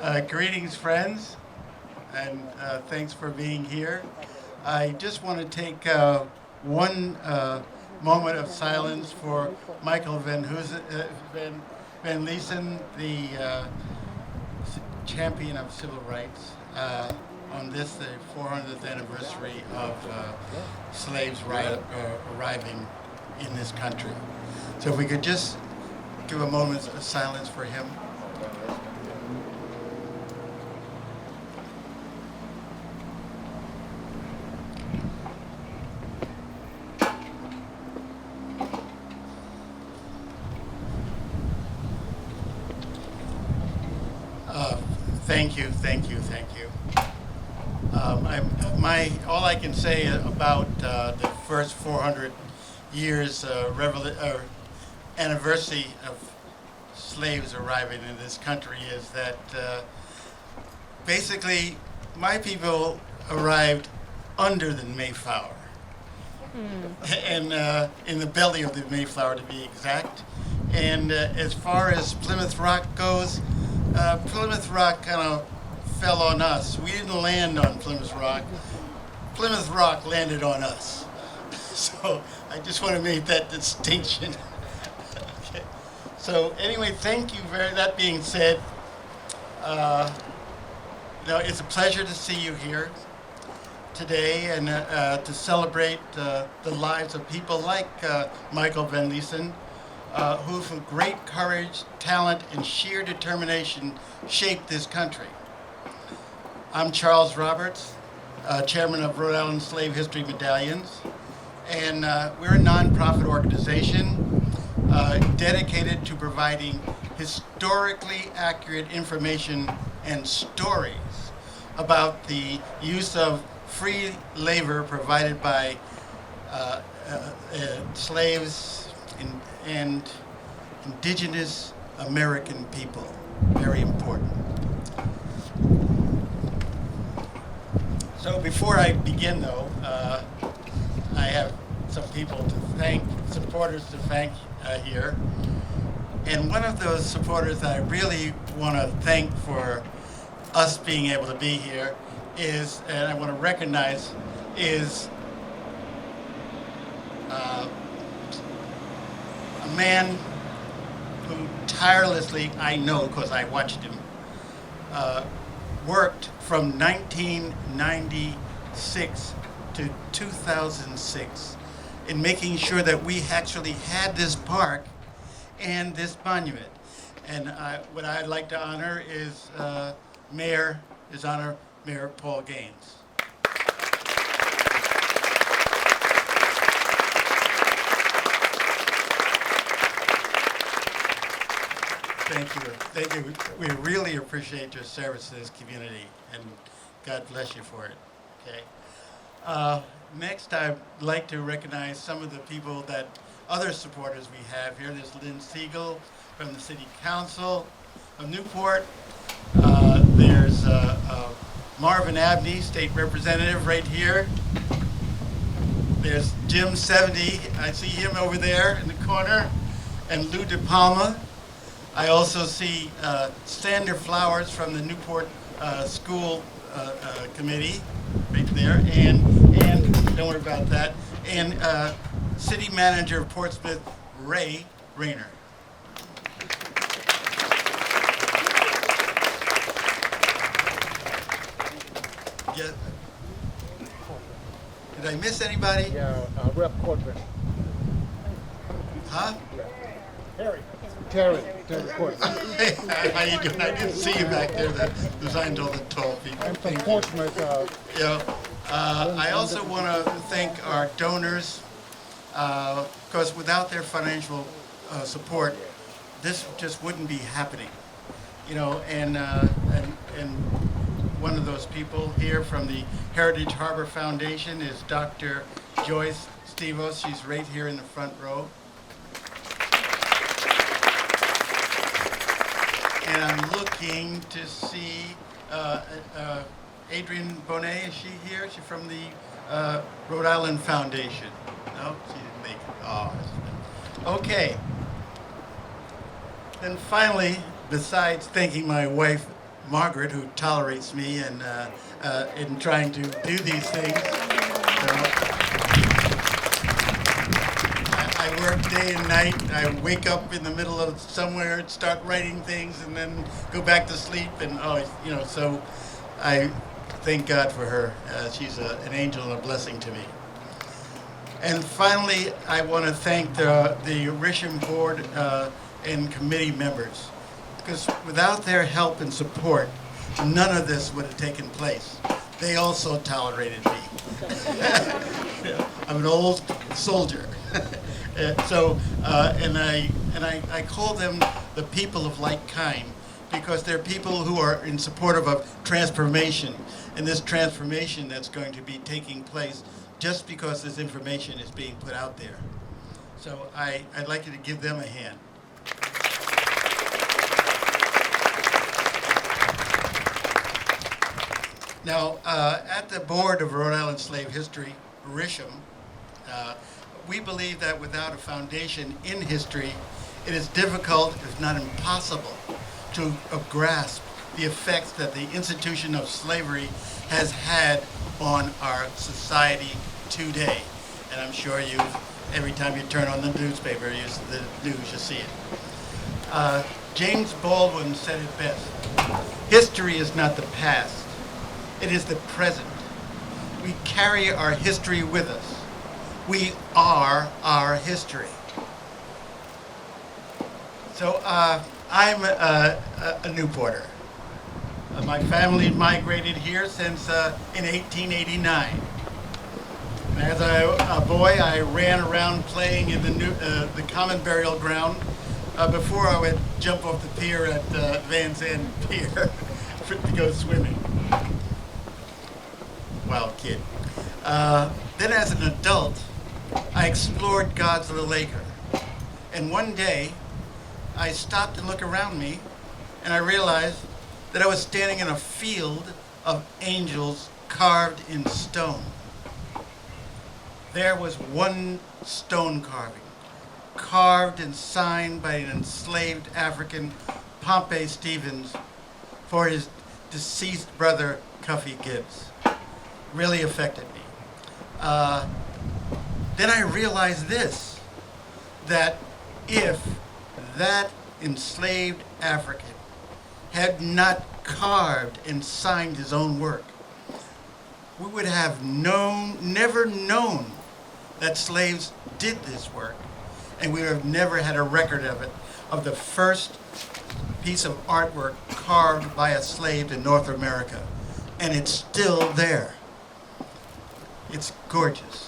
Greetings, friends, and thanks for being here. I just want to take one moment of silence for Michael Van Leesen, the champion of civil rights, on this, the 400th anniversary of slaves arriving in this country. So if we could just give a moment of silence for him. Thank you. All I can say about the first 400 years anniversary of slaves arriving in this country is that basically my people arrived under the Mayflower, and in the belly of the Mayflower to be exact. And as far as Plymouth Rock goes, Plymouth Rock kind of fell on us. We didn't land on Plymouth Rock. Plymouth Rock landed on us. So I just want to make that distinction. Okay. So anyway, thank you very. That being said, it's a pleasure to see you here today and to celebrate the lives of people like Michael Van Leesen, who with great courage, talent, and sheer determination shaped this country. I'm Charles Roberts, chairman of Rhode Island Slave History Medallions, and we're a nonprofit organization dedicated to providing historically accurate information and stories about the use of free labor provided by slaves and indigenous American people. Very important. So before I begin, though, I have some people to thank, supporters to thank here. And one of those supporters that I really want to thank for us being able to be here is, and I want to recognize, is a man who tirelessly, I know because I watched him, worked from 1996 to 2006 in making sure that we actually had this park and this monument. And what I'd like to honor is Mayor Paul Gaines. Thank you. We really appreciate your service to this community, and God bless you for it. Okay. Next, I'd like to recognize some of the people other supporters we have here. There's Lynn Siegel from the City Council of Newport. There's Marvin Abney, State Representative, right here. There's Jim 70. I see him over there in the corner, and Lou De Palma. I also see Sander Flowers from the Newport School Committee, right there, and don't worry about that, and City Manager of Portsmouth, Ray Rayner. Yeah. Did I miss anybody? Yeah, Rep. Corbin. Huh? Terry Corbin. How you doing? I didn't see you back there that designed all the tall people. I'm from Portsmouth. I also want to thank our donors, because without their financial support, this just wouldn't be happening. And one of those people here from the Heritage Harbor Foundation is Dr. Joyce Stevos. She's right here in the front row. And I'm looking to see Adrienne Bonet. Is she here? She's from the Rhode Island Foundation. No, she didn't make it. Oh, okay. Then finally, besides thanking my wife, Margaret, who tolerates me and in trying to do these things. I work day and night. I wake up in the middle of somewhere and start writing things and then go back to sleep. And, so I thank God for her. She's an angel and a blessing to me. And finally, I want to thank the RISHM board and committee members, because without their help and support, none of this would have taken place. They also tolerated me. I'm an old soldier. And I call them the people of like kind, because they're people who are in support of a transformation, and this transformation that's going to be taking place just because this information is being put out there. So I'd like you to give them a hand. Now, at the board of Rhode Island Slave History, RISHM, we believe that without a foundation in history, it is difficult, if not impossible, to grasp the effects that the institution of slavery has had on our society today. And I'm sure every time you turn on the newspaper, the news, you see it. James Baldwin said it best. History is not the past. It is the present. We carry our history with us. We are our history. So I'm a Newporter. My family migrated here since in 1889. And as a boy, I ran around playing in the common burial ground before I would jump off the pier at Van Zandt Pier to go swimming. Wild kid. Then as an adult, I explored God's little acre. And one day, I stopped and looked around me, and I realized that I was standing in a field of angels carved in stone. There was one stone carving, carved and signed by an enslaved African, Pompey Stevens, for his deceased brother, Cuffy Gibbs. Really affected me. Then I realized this, that if that enslaved African had not carved and signed his own work, we would have never known that slaves did this work, and we would have never had a record of it, of the first piece of artwork carved by a slave in North America. And it's still there. It's gorgeous.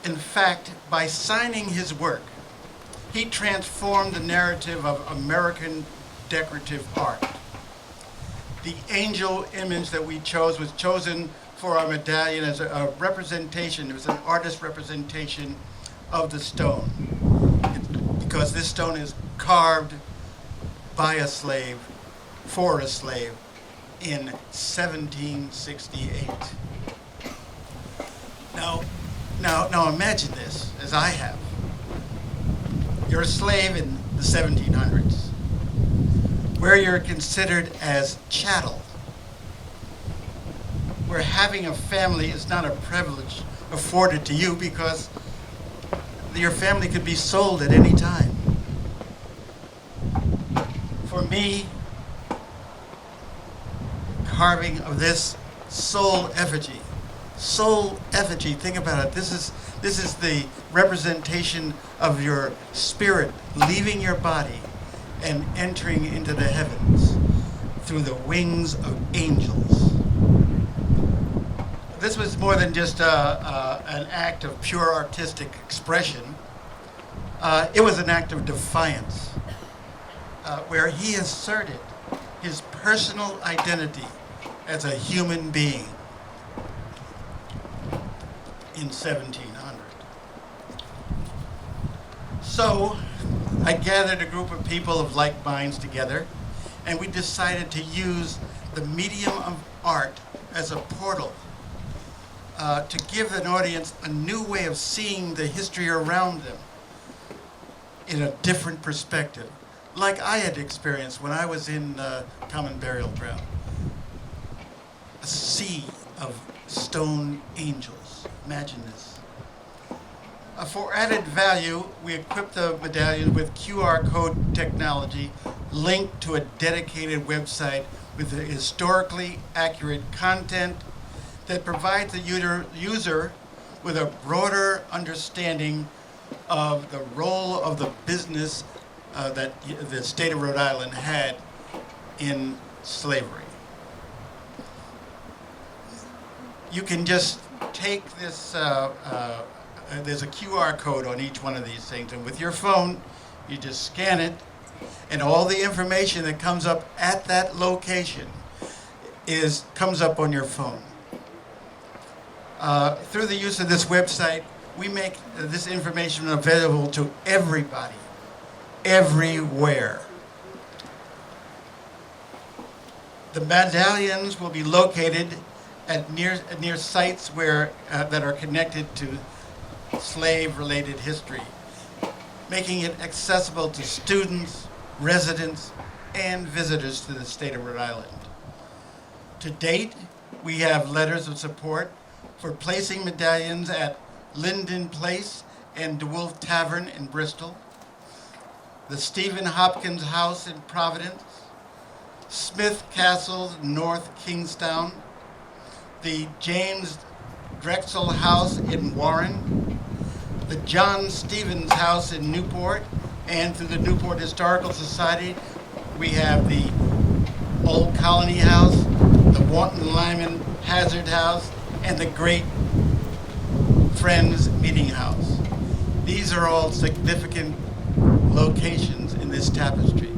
In fact, by signing his work, he transformed the narrative of American decorative art. The angel image that we chose was chosen for our medallion as a representation. It was an artist representation of the stone, because this stone is carved by a slave, for a slave, in 1768. Now imagine this, as I have. You're a slave in the 1700s, where you're considered as chattel, where having a family is not a privilege afforded to you because your family could be sold at any time. For me, carving of this soul effigy, think about it. This is the representation of your spirit leaving your body and entering into the heavens through the wings of angels. This was more than just an act of pure artistic expression. It was an act of defiance, where he asserted his personal identity as a human being in 1700. So I gathered a group of people of like minds together, and we decided to use the medium of art as a portal to give an audience a new way of seeing the history around them in a different perspective, like I had experienced when I was in Common Burial Ground. A sea of stone angels. Imagine this. For added value, we equipped the medallion with QR code technology linked to a dedicated website with historically accurate content that provides the user with a broader understanding of the role of the business that the state of Rhode Island had in slavery. You can just take this, there's a QR code on each one of these things, and with your phone, you just scan it, and all the information that comes up at that location comes up on your phone. Through the use of this website, we make this information available to everybody, everywhere. The medallions will be located at near sites that are connected to slave-related history, making it accessible to students, residents, and visitors to the state of Rhode Island. To date, we have letters of support for placing medallions at Linden Place and DeWolf Tavern in Bristol, the Stephen Hopkins House in Providence, Smith Castle, North Kingstown, the James Drexel House in Warren, the John Stevens House in Newport, and through the Newport Historical Society, we have the Old Colony House, the Wanton Lyman Hazard House, and the Great Friends Meeting House. These are all significant locations in this tapestry.